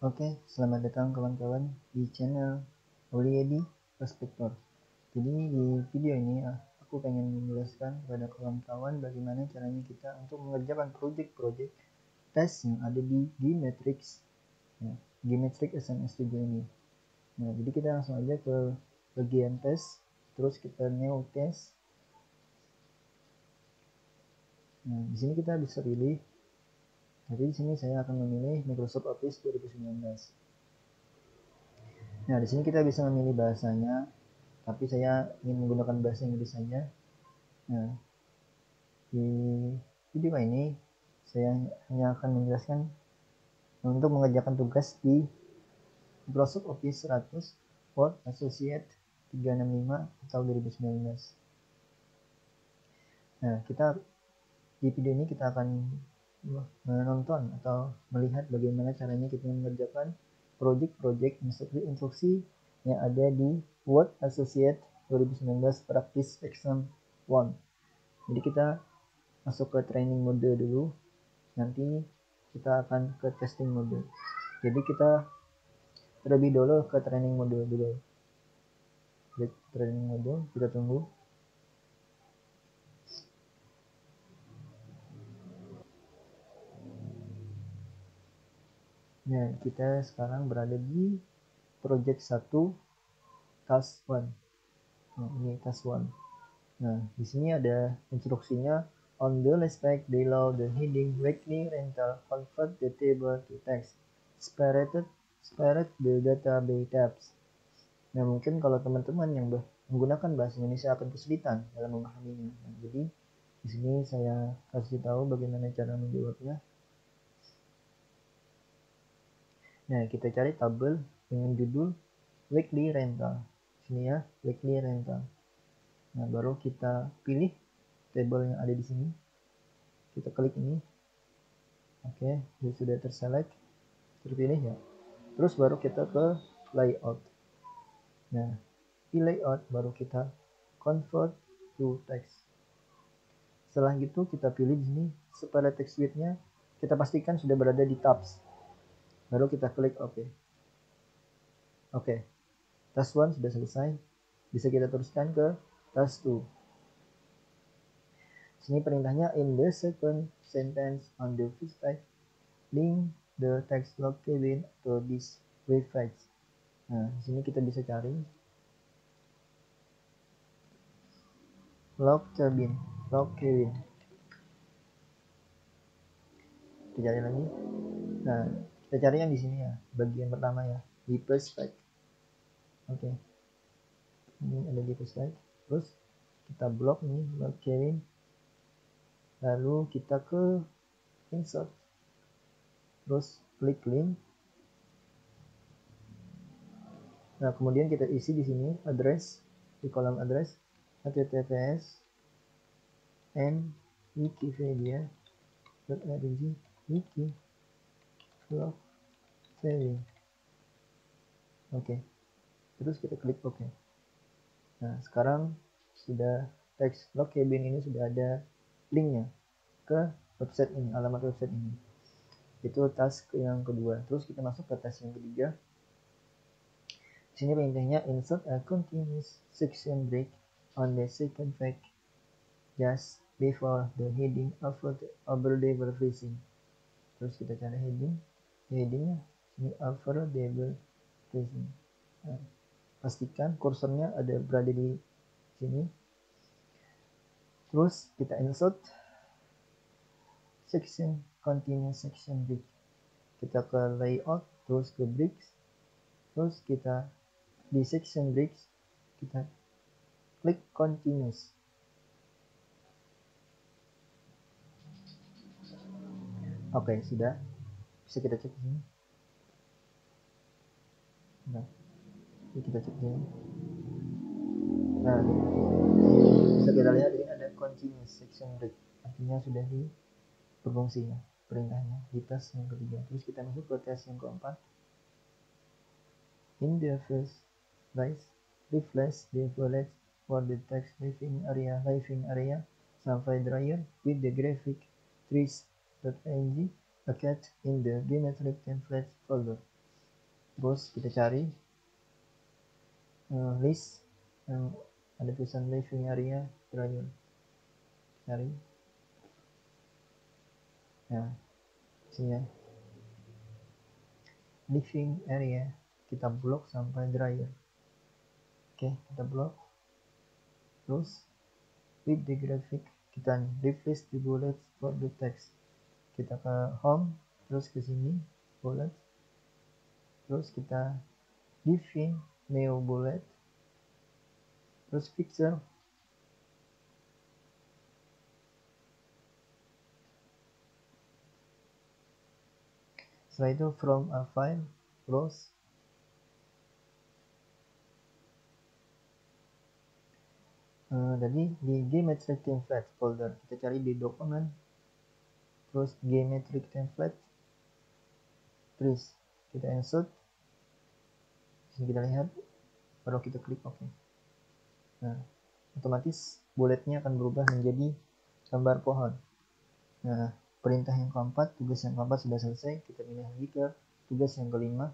Oke, selamat datang kawan-kawan di channel Auliedi Perspektor. Jadi di video ini aku pengen menjelaskan kepada kawan-kawan bagaimana caranya kita untuk mengerjakan project-project tes yang ada di Gmatrix, ya, Gmatrix SNS7 ini. Nah, jadi kita langsung aja ke bagian tes, terus kita new test. Nah, di sini kita bisa pilih. Jadi di sini saya akan memilih Microsoft Office 2019. Nah, di sini kita bisa memilih bahasanya, tapi saya ingin menggunakan bahasa Inggris saja. Nah, di video ini saya hanya akan menjelaskan untuk mengerjakan tugas di Microsoft Office 100 Word Associate 365 atau 2019. Nah, di video ini kita akan menonton atau melihat bagaimana caranya kita mengerjakan project-project instruksi yang ada di Word Associate 2019 Practice Exam 1. Jadi kita masuk ke training mode dulu, nanti kita akan ke testing mode. Jadi kita terlebih dulu ke training mode dulu. Klik training mode, kita tunggu. Nah, kita sekarang berada di project 1 task 1. Nah, ini task 1. Nah, di sini ada instruksinya. On the left below the heading weekly rental, convert the table to text. Separate the data by tabs. Nah, mungkin kalau teman-teman yang menggunakan bahasa Indonesia akan kesulitan dalam memahaminya. Nah, jadi di sini saya kasih tahu bagaimana cara menjawabnya. Nah, kita cari tabel dengan judul weekly rental. Sini ya, weekly rental. Nah, baru kita pilih tabel yang ada di sini. Kita klik ini. Oke, dia sudah terpilih ya. Terus baru kita ke layout. Nah, di layout baru kita convert to text. Setelah itu kita pilih di sini supaya text width-nya kita pastikan sudah berada di tabs. Baru kita klik OK. Oke, task 1 sudah selesai. Bisa kita teruskan ke task 2. Sini perintahnya in the second sentence on the first page, link the text log cabin to this web page. Nah, di sini kita bisa cari log cabin. Kita cari lagi. Nah, kita cari yang di sini ya, bagian pertama ya, di first page. Oke. Ini ada di first page. Terus kita blok nih log cabin. Lalu kita ke insert, terus klik link. Nah, kemudian kita isi di sini address, di kolom address https wikipedia.org wiki blog saving. Oke, terus kita klik OK. Nah, sekarang sudah teks log cabin ini sudah ada linknya ke website ini, alamat website ini. Itu task yang kedua. Terus kita masuk ke task yang ketiga. Di sini perintahnya insert a continuous section break on the second page just before the heading affordable pricing. Terus kita cari headingnya ini affordable pricing. Nah, pastikan kursornya ada berada di sini. Terus kita insert section continuous section break. Kita ke layout, terus ke breaks, terus kita di section breaks kita klik continuous. Oke, sudah. Bisa kita cek di sini. Nah, ini kita cek di sini. Nah, bisa kita lihat ini ada continuous section break. Artinya sudah berfungsi ya perintahnya di tes yang ketiga. Terus kita masuk ke tes yang keempat. In the first place, refresh the bullet for the text living area sampai dryer with the graphic trees.png package in the geometric template folder. Terus kita cari list yang ada tulisan living area dryer, cari ya sini ya, living area kita blok sampai dryer. Oke, kita blok. Terus with the graphic kita replace the bullets for the text. Kita ke home, terus ke sini bullet, terus kita define new bullet, terus picture. Setelah itu from a file, close. Tadi di geometric template folder kita cari di dokumen, terus geometric template, terus kita insert. Sini kita lihat, baru kita klik OK. Nah, otomatis bulletnya akan berubah menjadi gambar pohon. Nah, perintah yang keempat, tugas yang keempat sudah selesai. Kita pindah lagi ke tugas yang kelima.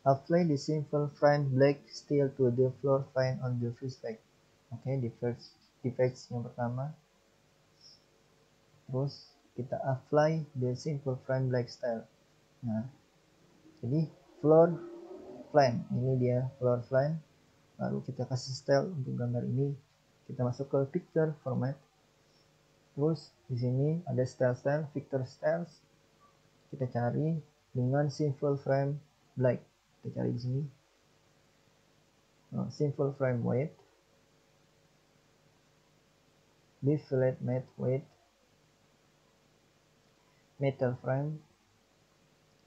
Apply the simple frame black steel to the floor fan on the first page. Oke, di page yang pertama. Terus kita apply the simple frame black style. Nah, jadi floor plan, ini dia floor plan. Lalu kita kasih style untuk gambar ini. Kita masuk ke picture format. Terus di sini ada style Victor styles. Kita cari dengan simple frame black. Kita cari di sini. Simple frame weight. Deflate matte weight. Metal frame.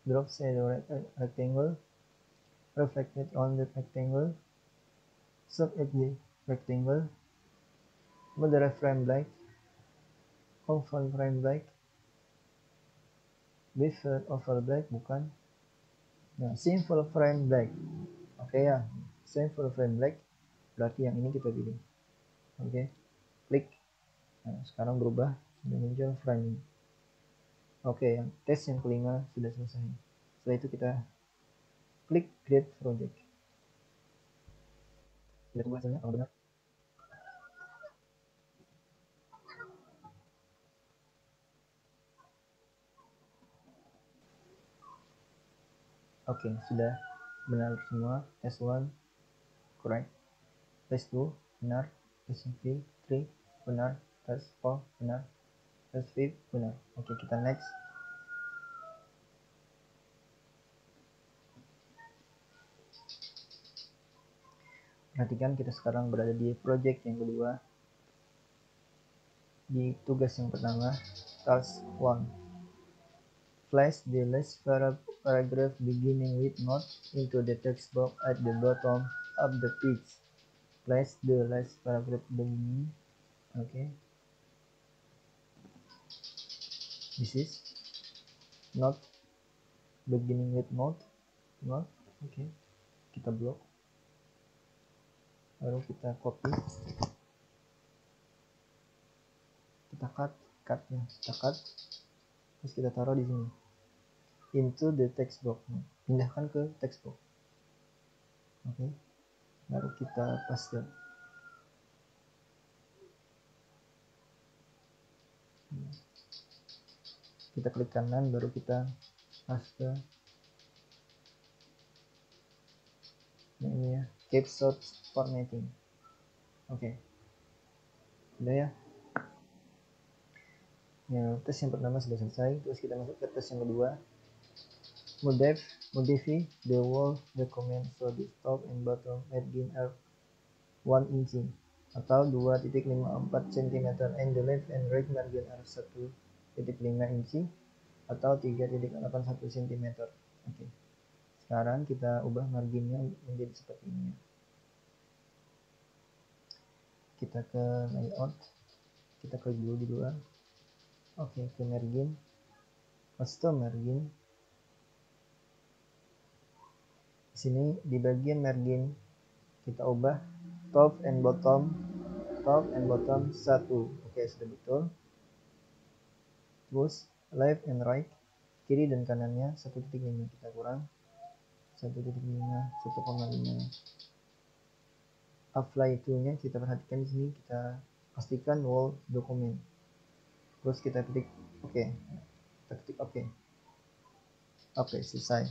Drop shadow rectangle. Reflected on the rectangle. Sub edge rectangle. Moderate frame black. Confound frame black. Beveled oval black, bukan. Nah, simple frame black. Oke ya, simple frame black. Berarti yang ini kita pilih. Oke, klik. Nah, sekarang berubah, sudah muncul frame ini. Oke, yang tes yang kelima sudah selesai. Setelah itu kita klik create project. Kita tunggu hasilnya kalau benar. Oke, sudah benar semua. Test 1 correct. Test 2 benar. Test 3 benar. Test 4 benar. Test 5 benar. Oke, kita next. Perhatikan kita sekarang berada di project yang kedua. Di tugas yang pertama, task 1. Place the last paragraph beginning with note into the text box at the bottom of the page. Place the last paragraph beginning. Okay. This is note beginning with note. Note. Okay. Kita blok. Lalu kita copy. Kita cut ya. Kita cut. Terus kita taruh di sini. Into the text box. Pindahkan ke text box. Oke. Baru kita paste. Kita klik kanan, baru kita paste. Nah, ini ya, capsule formatting. Oke. Udah ya. Ya, tes yang pertama sudah selesai. Terus kita masuk ke tes yang kedua. Modify the wall document so the top and bottom margin are 1 inch atau 2.54 cm and the left and right margin are 1.5 inch atau 3.81 cm. Oke. Sekarang kita ubah marginnya menjadi seperti ini. Kita ke layout. Kita klik dulu di luar. Oke, ke margin. Custom margin. Di sini di bagian margin kita ubah top and bottom 1. Oke, sudah betul. Terus left and right, kiri dan kanannya 1.5 kita kurang. 1.5, 1,5. Apply toolnya kita perhatikan di sini, kita pastikan wall dokumen. Terus kita ketik OK. Kita ketik OK. Oke, selesai.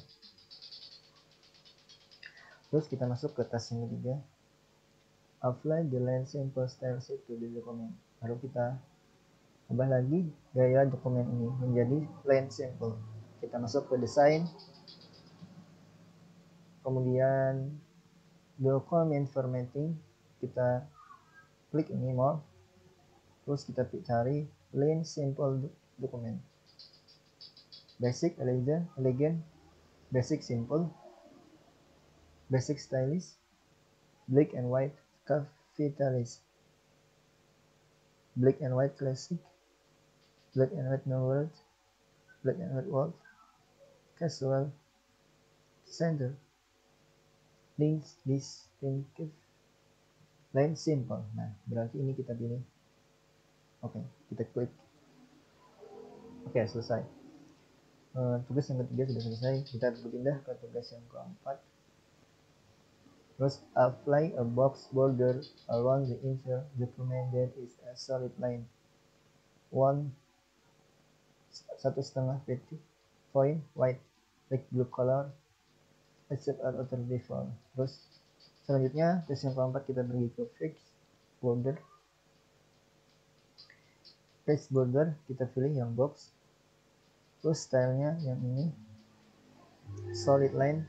Terus kita masuk ke task yang ketiga. Apply the line sample style sheet to the document. Lalu kita tambah lagi gaya dokumen ini menjadi line sample. Kita masuk ke desain. Kemudian document formatting, kita klik ini more. Terus kita cari line sample dokumen. Basic, elegant, basic simple, basic stylish, black and white capitalist, black and white classic, black and white no words, black and white world, casual, center, links, distinctive, line simple. Nah, berarti ini kita pilih. Oke, kita klik. Oke, selesai. Tugas yang ketiga sudah selesai. Kita berpindah ke tugas yang keempat. Terus apply a box border around the insert document that is a solid line. 1/2 point white like blue color except at other default. Terus selanjutnya tes yang keempat kita pergi ke fix border. Fix border kita pilih yang box. Terus stylenya yang ini solid line.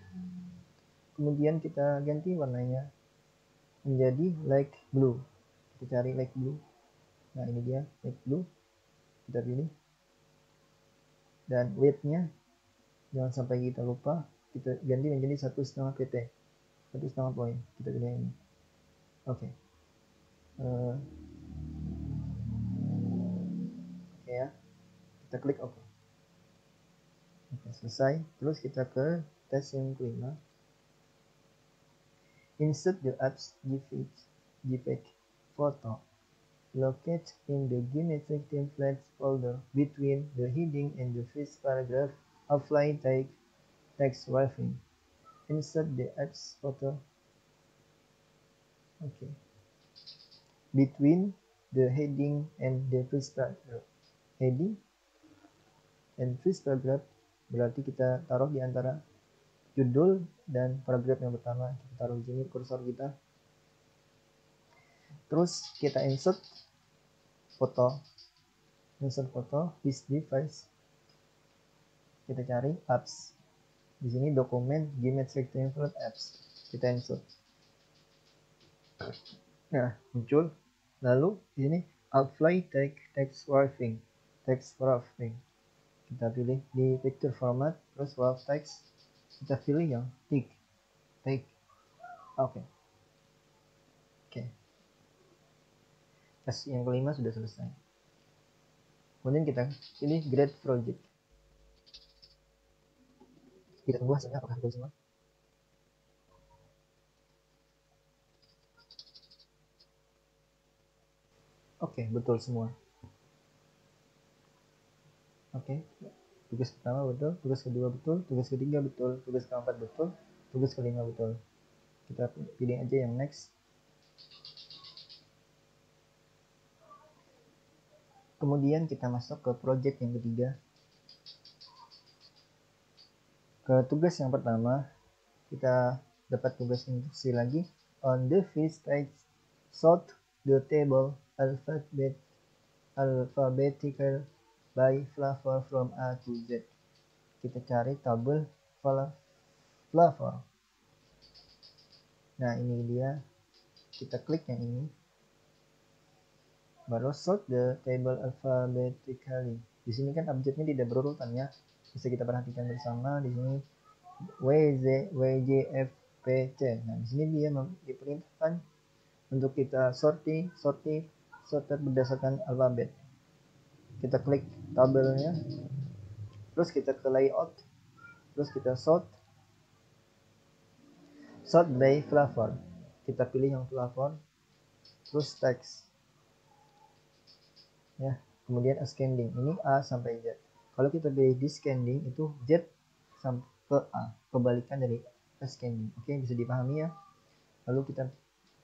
Kemudian kita ganti warnanya menjadi light blue. Kita cari light blue. Nah, ini dia light blue. Kita pilih. Dan width-nya jangan sampai kita lupa, kita ganti menjadi 1,5 pt. 1,5 poin. Kita pilih ini. Oke. Oke ya. Kita klik OK. Oke, selesai. Terus kita ke tes yang kelima. Insert the apps JPEG photo. Locate in the geometric templates folder between the heading and the first paragraph. Apply text wrapping. Insert the apps photo. Okay. Between the heading and the first paragraph. Heading and first paragraph berarti kita taruh di antara judul dan paragraf yang pertama. Kita taruh di sini kursor kita. Terus kita insert foto. Insert foto this device. Kita cari apps. Di sini dokumen geometric template apps. Kita insert. Nah, muncul. Lalu di sini apply text wrapping. Text wrapping. Kita pilih di picture format, terus wrap text. Kita pilih yang thick. Oke. Tes yang kelima sudah selesai. Kemudian kita pilih grade project. Kita tunggu hasilnya apakah betul semua. Oke, betul semua. Oke. Tugas pertama betul, tugas kedua betul, tugas ketiga betul, tugas keempat betul, tugas kelima betul. Kita pilih aja yang next. Kemudian kita masuk ke project yang ketiga. Ke tugas yang pertama, kita dapat tugas instruksi lagi. On the first page, sort the table alphabetical by flavor from A to Z. Kita cari tabel flavor. Nah, ini dia. Kita klik yang ini. Baru sort the table alphabetically. Di sini kan abjadnya tidak berurutan ya. Bisa kita perhatikan bersama di sini WJ F P C. Nah, di sini dia diperintahkan untuk kita sorted berdasarkan alfabet. Kita klik tabelnya. Terus kita ke layout. Terus kita sort by flavor. Kita pilih yang flavor. Terus text. Ya, kemudian ascending. Ini A sampai Z. Kalau kita pilih descending itu Z sampai ke A. Kebalikan dari scanning. Oke, bisa dipahami ya. Lalu kita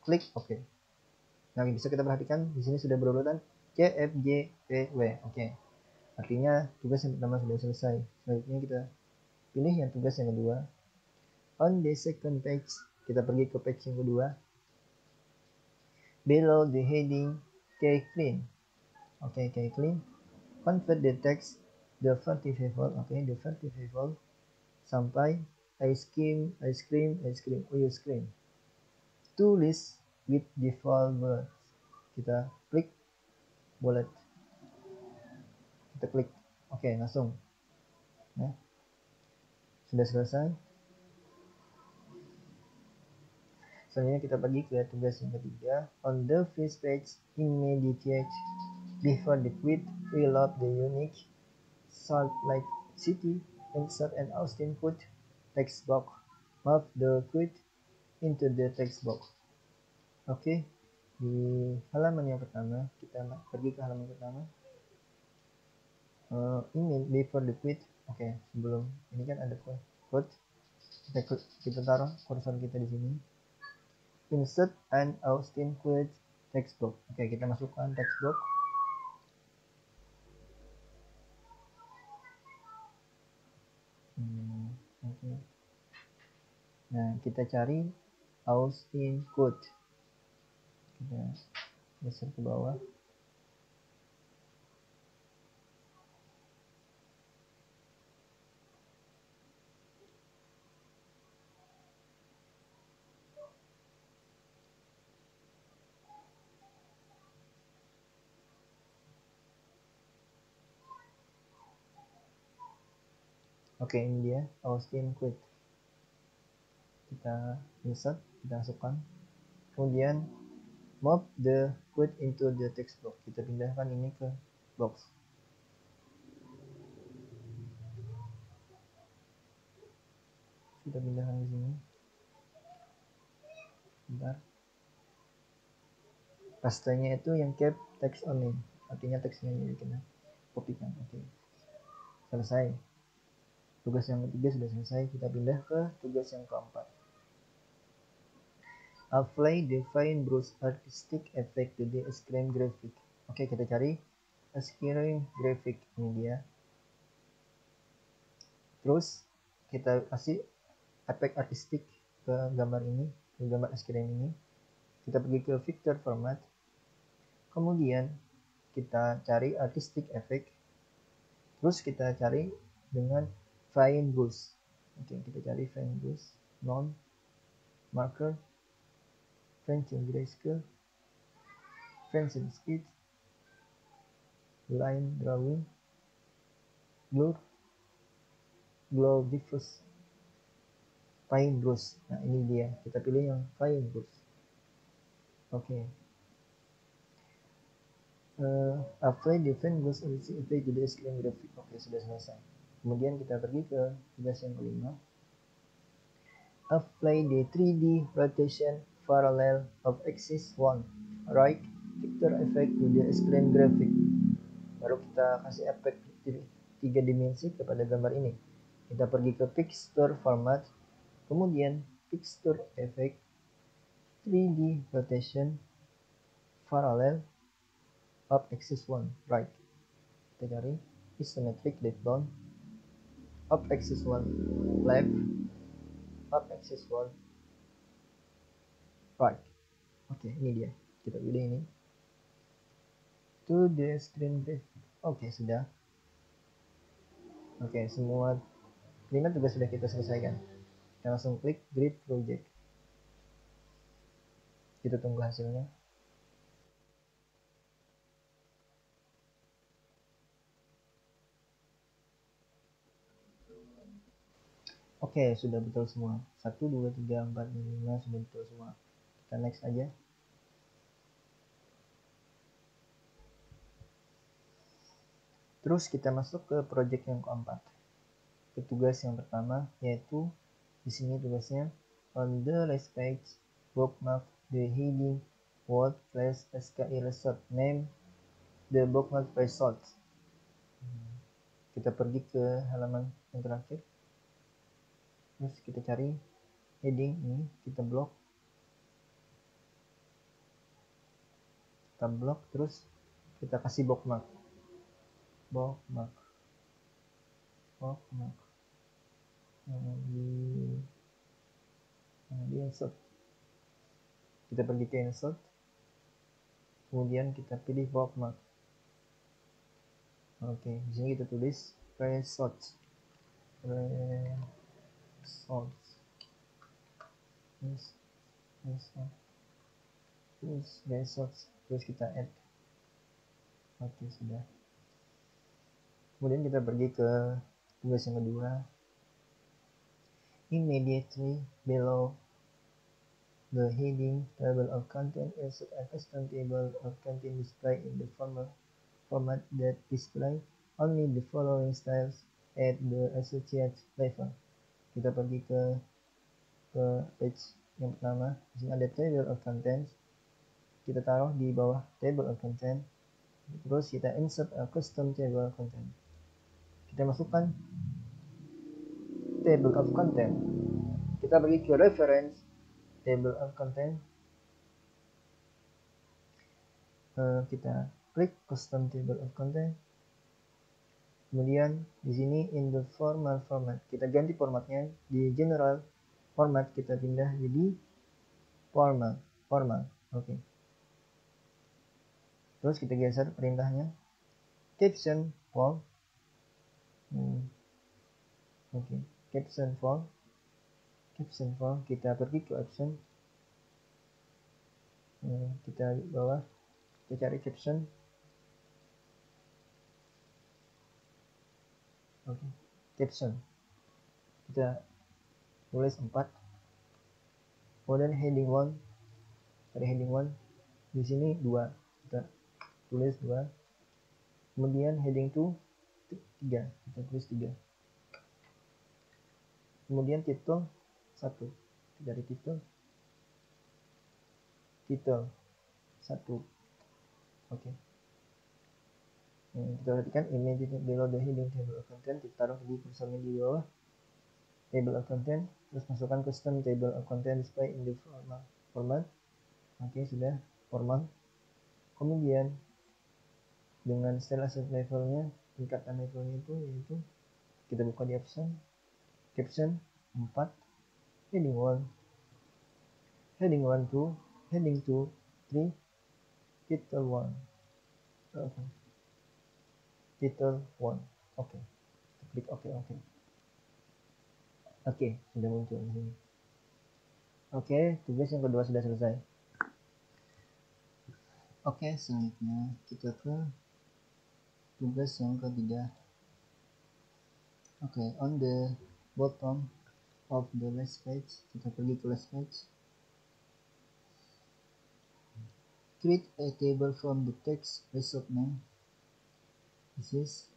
klik OK. Nah, bisa kita perhatikan di sini sudah berurutan C, F, G, P, W. Oke. Artinya tugas yang pertama sudah selesai. Selanjutnya kita pilih yang tugas yang kedua. On the second page, kita pergi ke page yang kedua. Below the heading K-clean. Oke, K-clean. Convert the text, the vertical, the vertical sampai ice cream, to list with default words. Kita klik bullet, kita klik oke, langsung ya, sudah selesai. Selanjutnya kita pergi ke tugas yang ketiga. On the first page, immediate before the quit, fill up the unique Salt Lake City, insert an Austin code text box, move the quit into the text box. Oke, di halaman yang pertama kita pergi ke halaman pertama. Ini before the quit. Oke, sebelum ini kan ada code. Kita taruh kursor kita di sini. Insert an Austin quit text box. Oke, kita masukkan text box. Oke. Nah, kita cari Austin code. Kita geser ke bawah. Oke, ini dia Austin quit. Kita insert, kita masukkan. Kemudian move the quit into the text box. Kita pindahkan ini ke box. Kita pindahkan di sini. Bentar. Pastanya itu yang cap text only. Artinya teksnya jadi kita kopikan. Oke. Selesai. Tugas yang ketiga sudah selesai. Kita pindah ke tugas yang keempat. Apply the fine brush artistic effect to the screen graphic. Oke, kita cari screen graphic. Ini dia. Terus kita kasih efek artistik ke gambar ini, ke gambar screen ini. Kita pergi ke vector format. Kemudian kita cari artistic effect. Terus kita cari dengan fine brush. Oke, kita cari fine brush, non marker, fencing grayscale, fencing sketch, line drawing, blur, glow diffuse, fine brush. Nah, ini dia. Kita pilih yang fine brush. Oke. Apply the fine brush effect to the screen graphic. Oke, sudah selesai. Kemudian kita pergi ke tugas yang kelima. Apply the 3D rotation parallel of axis 1. Right vector effect to the screen graphic. Baru kita kasih efek 3 dimensi kepada gambar ini. Kita pergi ke picture format, kemudian picture effect 3D rotation parallel of axis 1. Right. Kita cari isometric left down up axis 1 left up axis 1 right. Oke, ini dia. Kita pilih ini. To the screen graphic. Oke, sudah. Oke, semua 5 tugas sudah kita selesaikan. Kita langsung klik Grid Project. Kita tunggu hasilnya. Oke, sudah betul semua. 1, 2, 3, 4, 5 sudah betul semua. Kita next aja. Terus kita masuk ke project yang keempat. Ke tugas yang pertama, yaitu di sini tugasnya on the last page bookmark the heading word class SKI result name the bookmark result. Kita pergi ke halaman yang terakhir. Terus kita cari heading ini kita blok, terus kita kasih bookmark di insert. Kita pergi ke insert, kemudian kita pilih bookmark. Oke, di sini kita tulis resource, terus kita add. Oke, sudah. Kemudian kita pergi ke tugas yang kedua. Immediately below the heading table of content, insert a custom table of content display in the format that display only the following styles at the associate level. Kita pergi ke page yang pertama. Di sini ada table of content. Kita taruh di bawah table of content. Terus kita insert a custom table of content. Kita masukkan table of content. Kita pergi ke reference table of content. Kita klik custom table of content. Kemudian di sini in the formal format, kita ganti formatnya. Di general format kita pindah jadi formal. Oke. Terus kita geser perintahnya caption font. Oke, caption font. Kita pergi ke option. Kita di bawah, kita cari caption. Oke, caption. Kita tulis 4. Kemudian heading 1. Cari heading 1. Di sini 2. Kita tulis 2. Kemudian heading 2 3. Kita tulis 3. Kemudian title 1. Kita cari title 1. Oke. Kita perhatikan immediately below the heading table of content, kita taruh di kursornya di bawah table of content, terus masukkan custom table of content display in the format. Oke, sudah formal. Kemudian dengan style asset levelnya, tingkatan levelnya itu yaitu kita buka di option caption 4, heading 1 2, heading 2 3, title 1. Oke. Title 1. Oke. Klik oke. Oke, sudah muncul di sini. Oke, tugas yang kedua sudah selesai. Oke, selanjutnya kita ke tugas yang ketiga. Oke, on the bottom of the last page, kita pergi ke last page. Create a table from the text result name. This is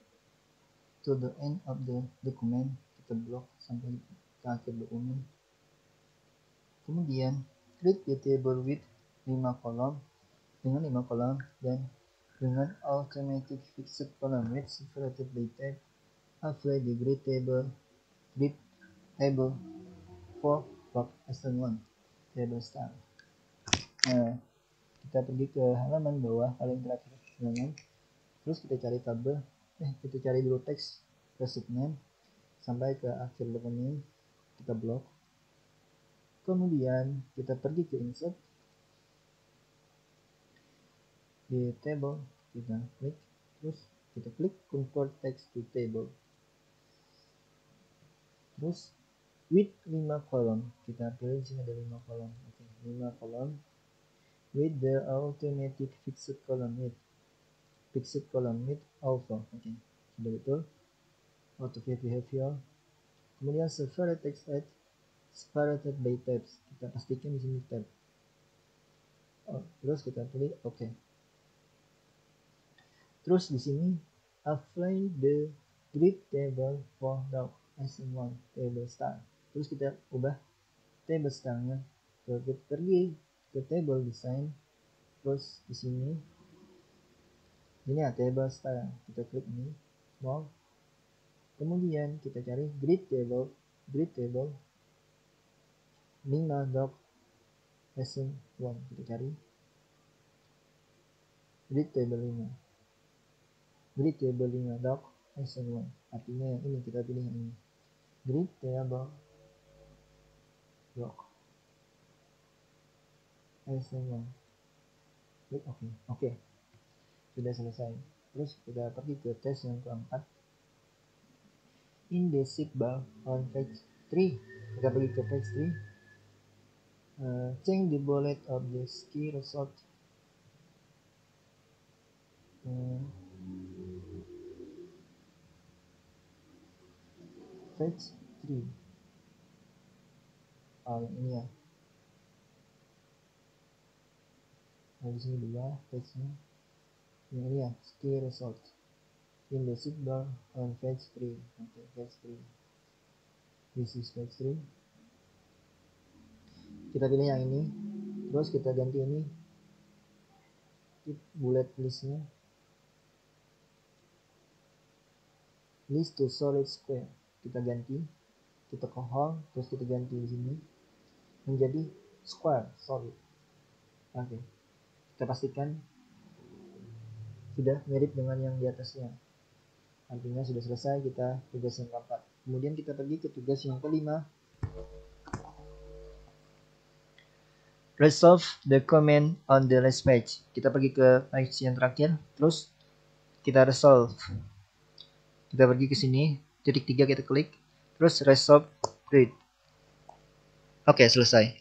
to the end of the document. Kita blok sampai ke akhir dokumen. Kemudian create the table with 5 kolom, dan dengan automatic fixed column with separated by tab. Apply the grid table for block S1 table style. Nah, kita pergi ke halaman bawah paling terakhir halaman. Terus kita cari tabel, kita cari dulu teks result name sampai ke akhir dokumen, kita blok. Kemudian kita pergi ke insert di table, kita klik, terus kita klik convert text to table. Terus with 5 kolom, kita pilih di sini ada 5 kolom. Oke, 5 kolom with the automatic fixed column with auto. Oke, sudah betul. Auto behavior. Kemudian separated text at separated by tabs, kita pastikan di sini tab. Terus kita pilih oke. Terus di sini apply the grid table for the S1 table style. Terus kita ubah table style-nya. Kita pergi ke table design. Terus di sini ini ya table style. Kita klik ini small. Kemudian kita cari grid table. 5 doc lesson 1, kita cari grid table 5 doc lesson 1, artinya yang ini, kita pilih yang ini, grid table doc lesson 1, klik oke. Sudah selesai. Terus kita pergi ke tes yang keempat, in the sidebar on page 3, kita pergi ke page 3, change the bullet of the ski result. Page 3, yang ini ya, di sini dua page-nya, yang ini ya, ski result in the sidebar on page 3. Okay, page 3, this is page 3, kita pilih yang ini, terus kita ganti ini bullet listnya, list to solid square, kita ganti, kita kohol, terus kita ganti di sini menjadi square solid. Oke, kita pastikan sudah mirip dengan yang di atasnya, artinya sudah selesai kita tugas yang keempat. Kemudian kita pergi ke tugas yang kelima, resolve the comment on the last page. Kita pergi ke page yang terakhir, terus kita resolve. Kita pergi ke sini, titik 3 kita klik, terus resolve grade. Oke, selesai.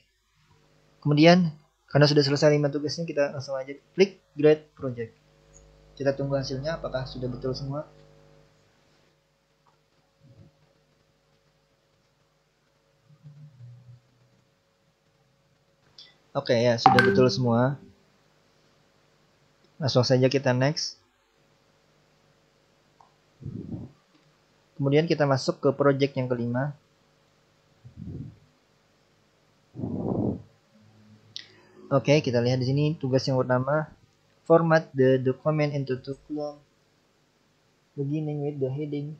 Kemudian karena sudah selesai 5 tugasnya, kita langsung aja klik grade project. Kita tunggu hasilnya apakah sudah betul semua. Oke ya, sudah betul semua. Langsung saja kita next. Kemudian kita masuk ke project yang kelima. Oke, kita lihat di sini tugas yang pertama, format the document into two columns, beginning with the heading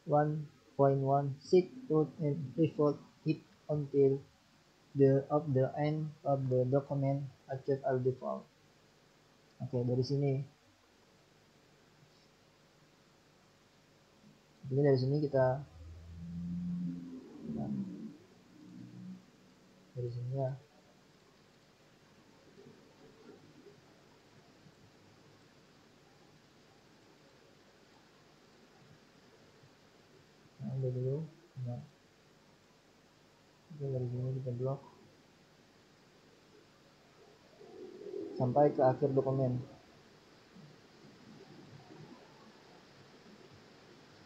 1.1 seek root and default it until the end of the document achieve all default. Oke, dari sini. Jadi dari sini kita dari sini ya. Ambil dulu. Nah. Oke, dari sini kita blok sampai ke akhir dokumen.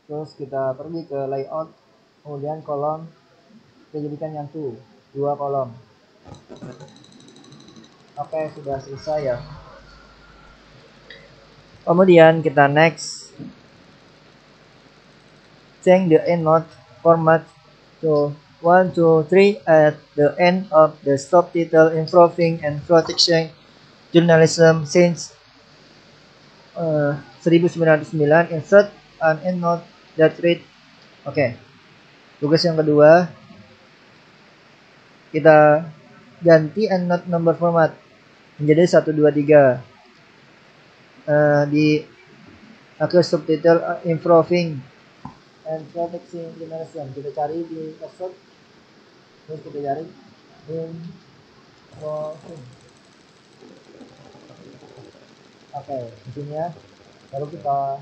Terus kita pergi ke layout, kemudian kolom, kita jadikan yang 2 kolom. Oke, sudah selesai ya. Kemudian kita next, change the endnote format to 1, 2, 3 at the end of the subtitle improving and protecting journalism since 1909, insert an endnote that read. Oke. Tugas yang kedua, kita ganti endnote number format menjadi 1, 2, 3. Di akhir subtitle improving and protecting journalism, kita cari di keyword, terus kita cari improving. Oke, di sini ya. Lalu kita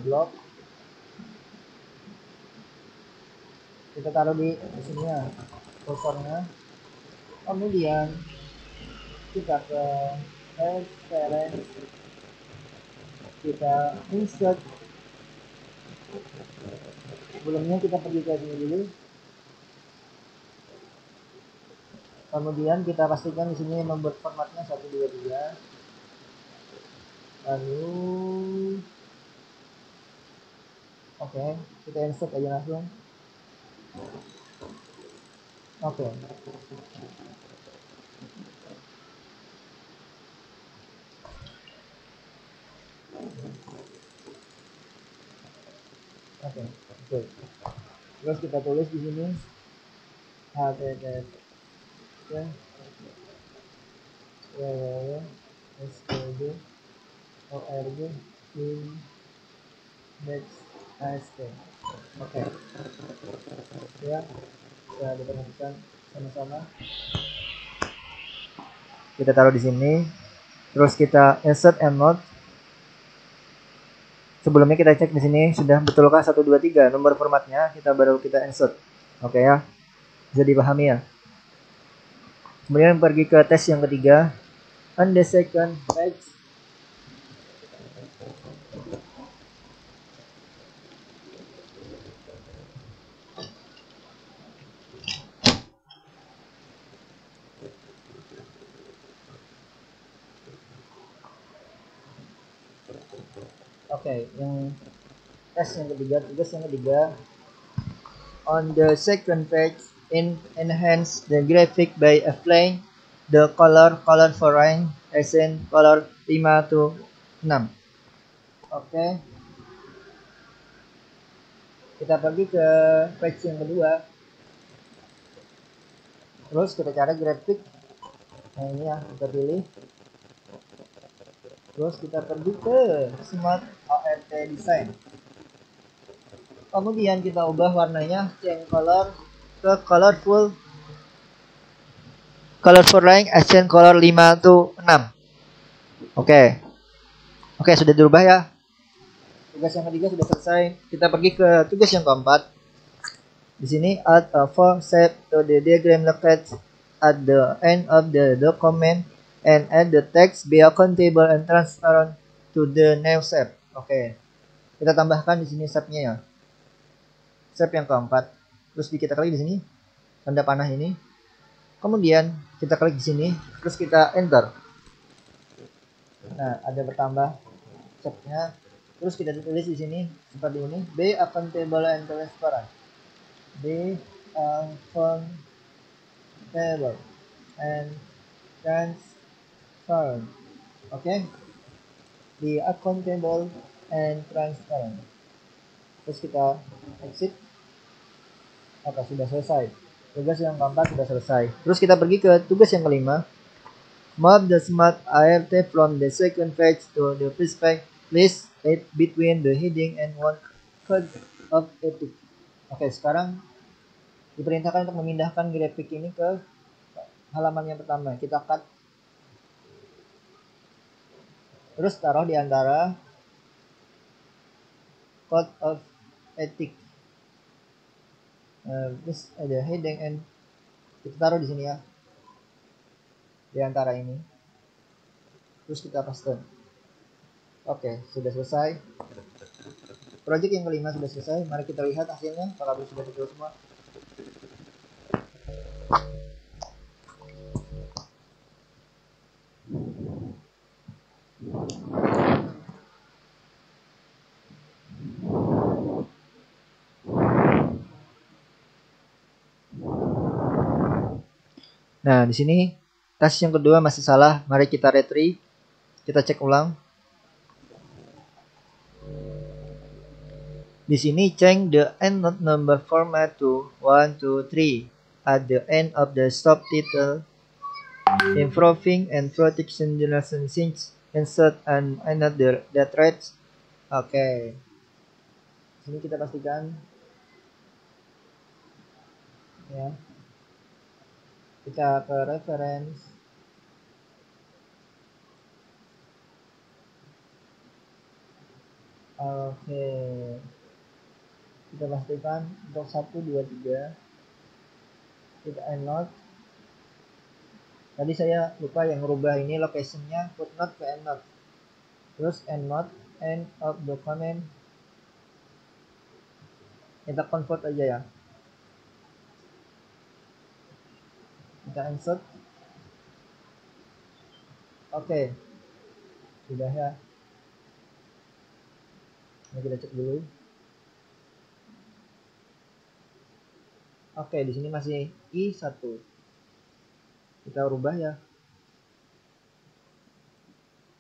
blok, kita taruh di sini ya kursornya. Kemudian kita ke reference, kita insert. Sebelumnya kita pergi ke sini dulu. Kemudian kita pastikan di sini membuat formatnya 1, 2, 3. Lalu oke, kita insert aja langsung. Oke. Oke. Terus kita tulis di sini http www.skd.org index.ast. Oke, ya, sudah diperhatikan sama-sama. Kita taruh di sini. Terus kita insert endnote. Sebelumnya kita cek di sini sudah betulkah 1 2 3 nomor formatnya, kita baru kita insert. Oke ya. Bisa dipahami ya. Kemudian pergi ke tes yang ketiga. On the second page, oke, yang tes yang ketiga, tugas yang ketiga. On the second page, enhance the graphic by applying the color foreign accent color 5 to 6. Oke. Kita pergi ke page yang kedua. Terus kita cari grafik. Nah, ini ya, kita pilih. Terus kita pergi ke Smart ART Design. Kemudian kita ubah warnanya, change color ke colorful line accent color 5 to 6. Oke. Oke, sudah dirubah ya. Tugas yang ketiga sudah selesai. Kita pergi ke tugas yang keempat. Di sini add a for shape to the diagram located at the end of the document and add the text be accountable and transparent to the new shape. Oke. Kita tambahkan di sini shape-nya ya. Shape yang keempat. Terus kita klik di sini tanda panah ini. Kemudian kita klik di sini, terus kita enter. Nah, ada bertambah shape-nya. Terus kita tulis di sini seperti ini, be accountable and transparent. Be accountable and transparent. Oke. Be accountable and transparent. Terus kita exit. Oke, sudah selesai. Tugas yang keempat sudah selesai. Terus kita pergi ke tugas yang kelima. Move the Smart ART from the second page to the first page. Place it between the heading and one code of ethics. Oke, sekarang diperintahkan untuk memindahkan grafik ini ke halaman yang pertama. Kita cut. Terus taruh di antara code of ethics. Terus ada heading and kita taruh di sini ya. Di antara ini. Terus kita paste. Oke, sudah selesai. Project yang kelima sudah selesai. Mari kita lihat hasilnya. Apakah sudah betul semua? Nah, di sini tes yang kedua masih salah. Mari kita retry. Kita cek ulang. Di sini change the endnote number format to 1, 2, 3 at the end of the subtitle. Improving and protection generation since insert and another that reads. Oke. Sini kita pastikan ya. Kita ke reference. Oke. Kita pastikan untuk 1, 2, 3. Kita endnote. Tadi saya lupa yang merubah ini locationnya footnote ke endnote. Terus endnote end of document. Kita convert aja ya. Kita insert. Oke. Sudah ya. Ini kita cek dulu. Oke, di sini masih I1. Kita rubah ya.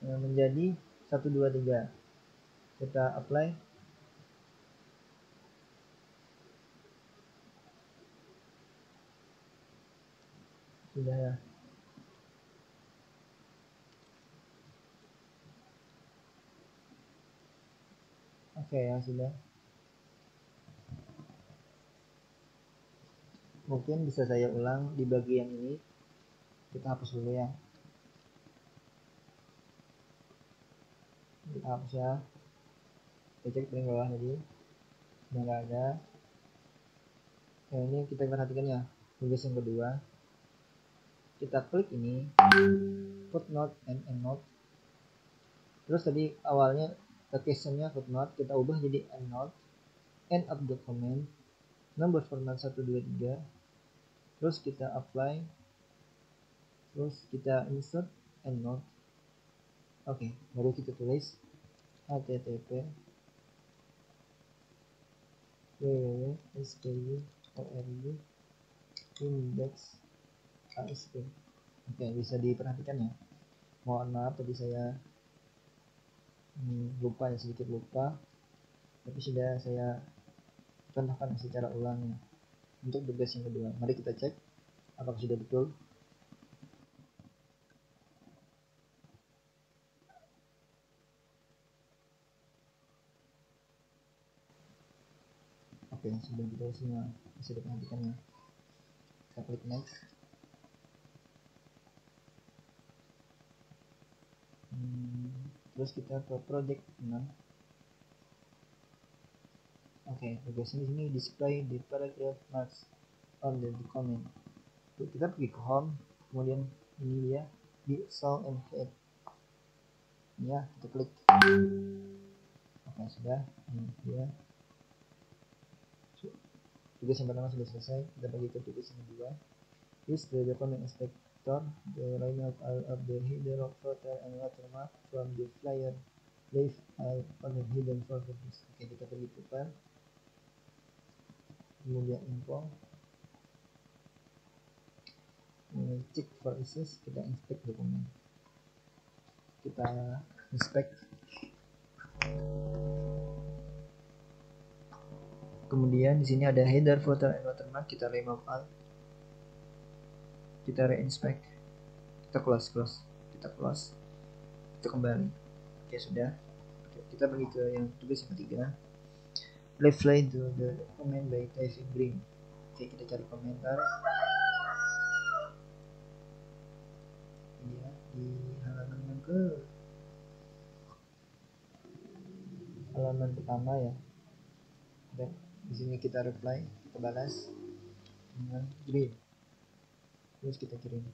Menjadi 1, 2, 3. Kita apply. Sudah ya. Oke ya, sudah. Mungkin bisa saya ulang di bagian ini. Kita hapus dulu ya. Kita hapus ya. Kita cek paling bawah tadi. Sudah nggak ada. Nah, ini kita perhatikan ya. Tugas yang kedua. Kita klik ini. Footnote and endnote. Terus tadi awalnya location-nya footnote. Kita ubah jadi endnote. End of document. Nomor format 123. Terus kita apply, terus kita insert endnote. Oke, baru kita tulis http www.sku.org index.asp. Oke, bisa diperhatikan ya. Mohon maaf tadi saya lupa ya, sedikit lupa, tapi sudah saya contohkan secara ulang ya. Untuk tugas yang kedua, mari kita cek apakah sudah betul. Oke, sudah betul semua, bisa diperhatikan ya. Kita klik next. Terus kita ke project 6. Oke, tugasnya di sini display the paragraph marks on the document. Kita pergi ke home, kemudian ini dia di show and head. Ya, kita klik. Oke, sudah. Ini dia. Tugas yang pertama sudah selesai. Kita pergi ke tugas yang kedua. Use the document inspector to remove all of the hidden footer and watermark from the flyer. Leave all other hidden properties. Oke, kita pergi ke file. Kemudian info. Check for issues. Kita inspect dokumen. Kita inspect. Kemudian di sini ada header, footer, and watermark. Kita remove all. Kita reinspect. Kita close. Kita close. Kita kembali. Oke, sudah. Oke, kita pergi ke yang tugas yang ketiga. Reply to the comment by typing green. Oke, kita cari komentar. Ini ya, di halaman yang halaman pertama ya. Dan di sini kita reply, kita balas dengan green. Terus kita kirim.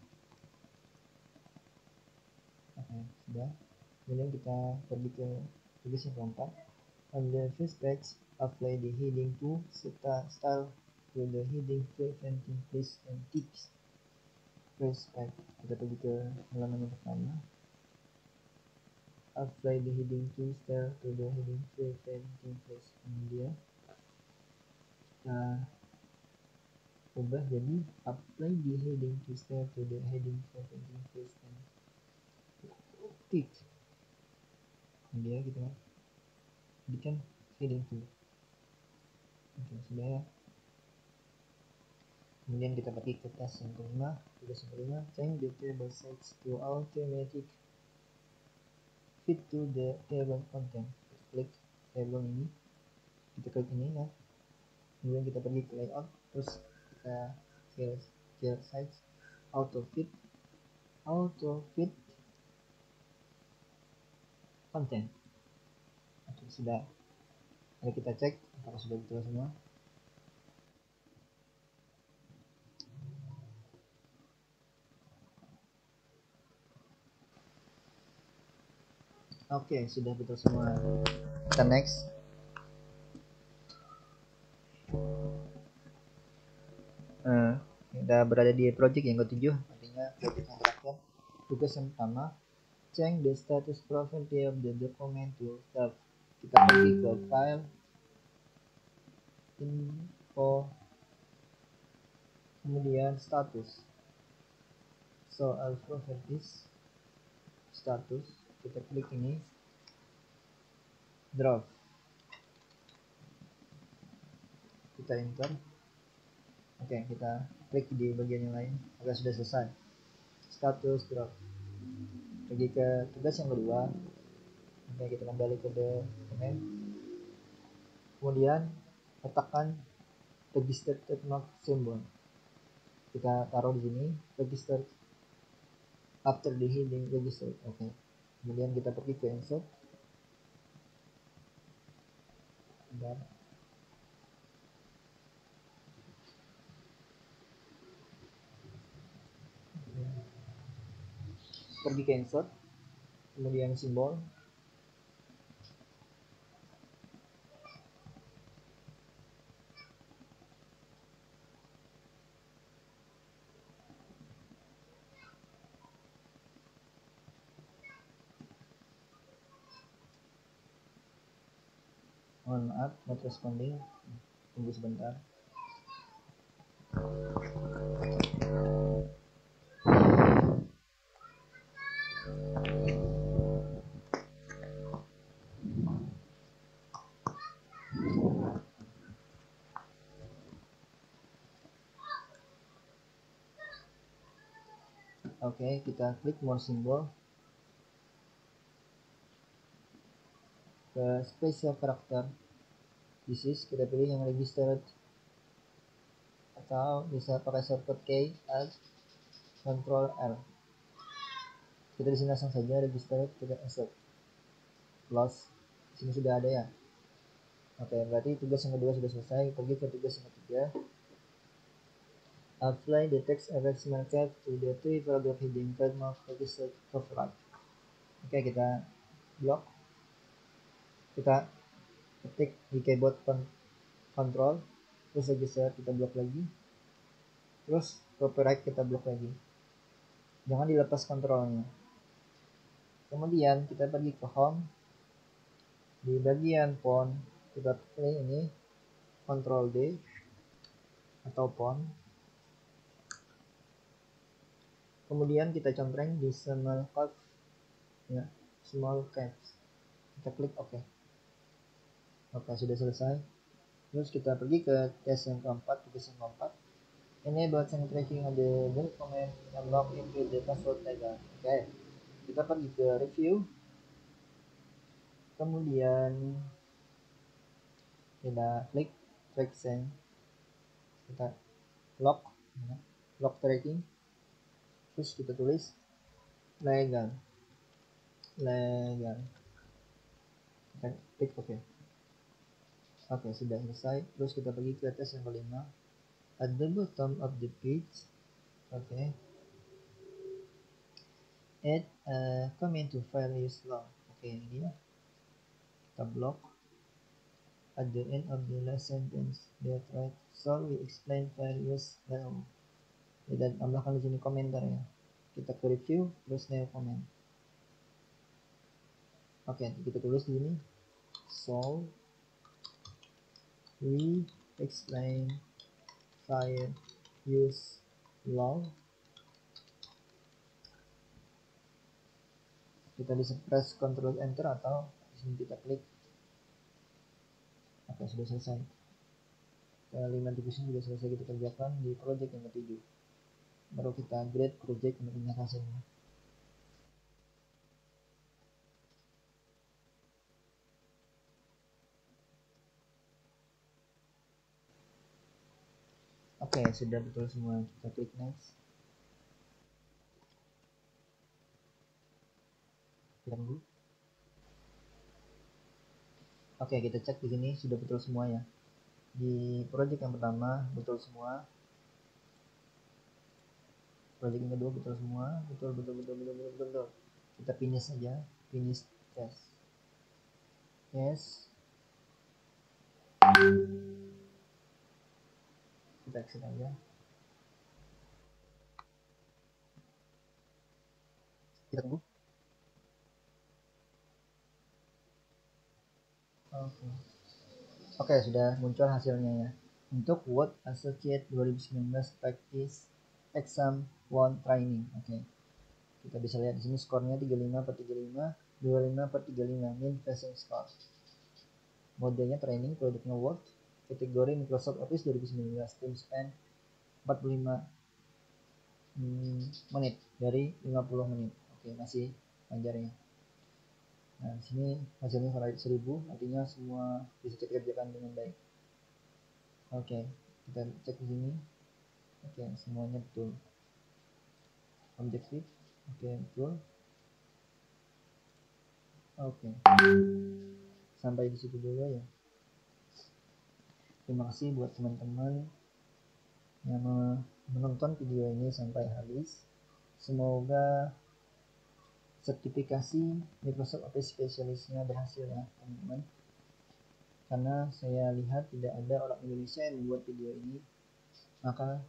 Oke, sudah. Kemudian kita pergi ke tugas yang keempat. On the first page, apply the heading to style to the heading preventing place and tips. Press back. Kita pergi ke halaman yang pertama. Apply the heading to style to the heading preventing place. Kemudian kita ubah jadi apply the heading to style to the heading preventing place and tips. Kemudian kita bikin heading to. Oke, sudah ya. Kemudian kita pergi ke tes yang kelima. Tugas yang kelima, change the table size to automatic fit to the table content. Kita klik table ini, kita klik ini ya. Kemudian kita pergi ke layout, terus kita cell size auto fit content. Oke, sudah. Mari kita cek apakah sudah betul semua. Oke, sudah betul semua. Kita next. Kita berada di project yang ke-7, artinya project yang terakhir. Tugas yang pertama, change the status property of the document to self. Kita pergi ke file, info, kemudian status. So all properties, status. Kita klik ini, draft. Kita enter. Oke, kita klik di bagian yang lain. Oke, sudah selesai. Status drop. Pergi ke tugas yang kedua. Oke, kita kembali ke dokumen. Kemudian letakkan register trademark symbol. Kita taruh di sini register after the heading register. Oke. Kemudian kita pergi ke insert. Dan pergi ke insert, kemudian simbol, mohon maaf not responding, tunggu sebentar. Oke, kita klik more symbol, ke special character disease, kita pilih yang registered, atau bisa pakai shortcut key Alt Ctrl L. Kita di sini langsung saja registered, kita insert, close. Di sini sudah ada ya. Oke, berarti tugas yang kedua sudah selesai. Pergi ke tugas yang ketiga. Apply the text effects markup to the three paragraph heading trademark registered copyright. Oke, kita blok. Kita ketik di keyboard control, terus register kita blok lagi, terus copyright kita blok lagi. Jangan dilepas kontrolnya. Kemudian kita pergi ke home. Di bagian font kita pilih ini Ctrl D atau font. Kemudian kita contreng di small caps ya, small caps. Kita klik OK. Oke, sudah selesai. Terus kita pergi ke tes yang keempat, tugas yang keempat. Enable change tracking on the document and log into the password legal. Oke, kita pergi ke review. Kemudian kita klik track change. Kita lock tracking. Terus kita tulis legal. Kita klik OK. Oke, sudah selesai. Terus kita pergi ke tes yang kelima. At the bottom of the page, oke, add a comment to file use long. Oke, ini ya. Kita blok. At the end of the last sentence, that right. So we explain file use long. Dan tambahkan di sini komentar ya. Kita ke review, terus name comment. Oke, kita tulis di sini. So we explain file use long. Kita bisa press Ctrl Enter atau di sini kita klik. Oke, sudah selesai. Kelima tugas sudah selesai kita kerjakan di project yang ketujuh. Baru kita grade project untuk melihat hasilnya. Oke, sudah betul semua. Kita klik next. Tunggu. Oke, kita cek di sini sudah betul semua ya. Di project yang pertama betul semua. Project yang kedua betul semua. Betul. Kita finish saja. Finish test. Yes. Kita exit aja. Kita tunggu. Oke, sudah muncul hasilnya ya. Untuk Word Associate 2019 Practice Exam 1 Training. Oke. Kita bisa lihat di sini skornya 35/35, 25/35 mean passing score. Modenya training, produknya Word, kategori Microsoft Office 2019, time spent 45 menit dari 50 menit. Oke, masih lancar ya. Nah, di sini hasilnya 1000, artinya semua bisa kita kerjakan dengan baik. Oke, kita cek di sini. Oke, semuanya betul. Objektif. Oke, betul. Oke. Sampai di situ dulu ya. Terima kasih buat teman-teman yang menonton video ini sampai habis. Semoga sertifikasi Microsoft Office Specialist-nya berhasil ya teman-teman, karena saya lihat tidak ada orang Indonesia yang membuat video ini. Maka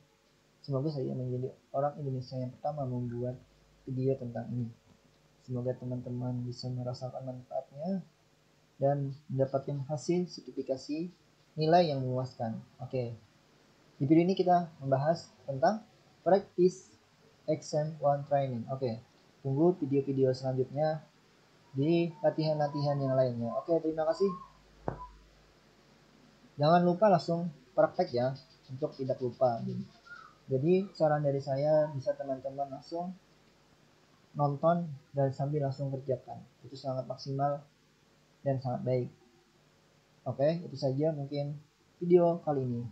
semoga saya menjadi orang Indonesia yang pertama membuat video tentang ini. Semoga teman-teman bisa merasakan manfaatnya dan mendapatkan hasil sertifikasi nilai yang memuaskan. Oke, di video ini kita membahas tentang practice exam 1 training. Oke, tunggu video-video selanjutnya di latihan-latihan yang lainnya. Oke, terima kasih. Jangan lupa langsung praktek ya, untuk tidak lupa. Jadi saran dari saya, bisa teman-teman langsung nonton dan sambil langsung kerjakan. Itu sangat maksimal dan sangat baik. Oke, itu saja mungkin video kali ini.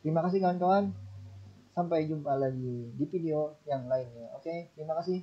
Terima kasih kawan-kawan. Sampai jumpa lagi di video yang lainnya. Oke, terima kasih.